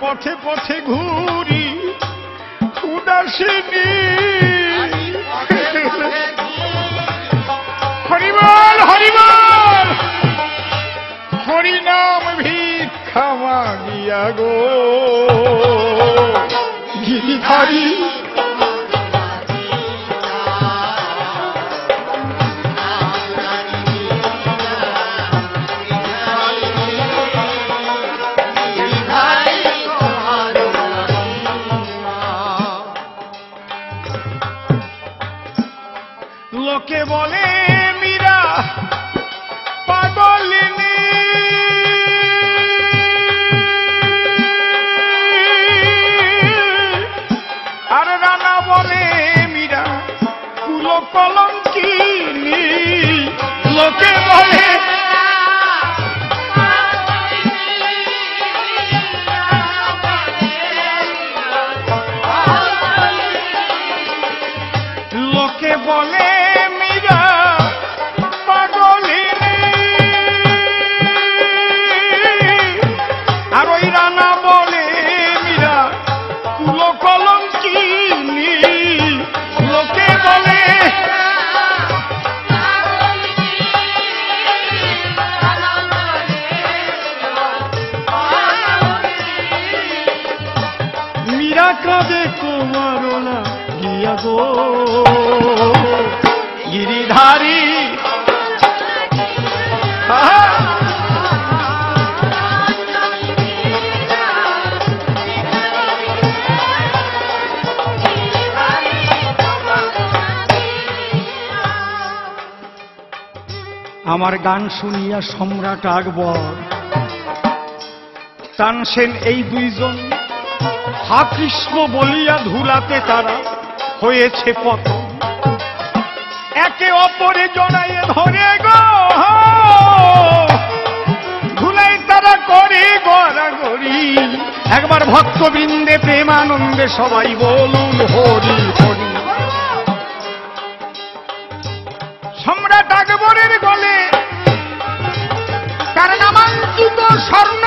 পথে পথে ঘুরি উদাসিনী হরিবল হরিবল হরিনাম ভিক্ষা মাগিয়া গো গিরিধারী লোকে বলে মীরা পাগলিনী আর রানা বলে মীরা কুল কলঙ্কিনী লোকে বলে লোকে বলে গিরিধারী আমার গান শুনিয়া সম্রাট আকবর তানসেন এই দুইজন হা কৃষ্ণ বলিয়া ধুলাতে তারা হয়েছে পতন একে অপরে জড়াইয়ে ধরে গো ধুলাই তারা করে গড়াগড়ি একবার ভক্তবৃন্দে প্রেমানন্দে সবাই বলুন হরি হরি সম্রাট আকবরের গলে তার নামাঙ্কিত স্বর্ণ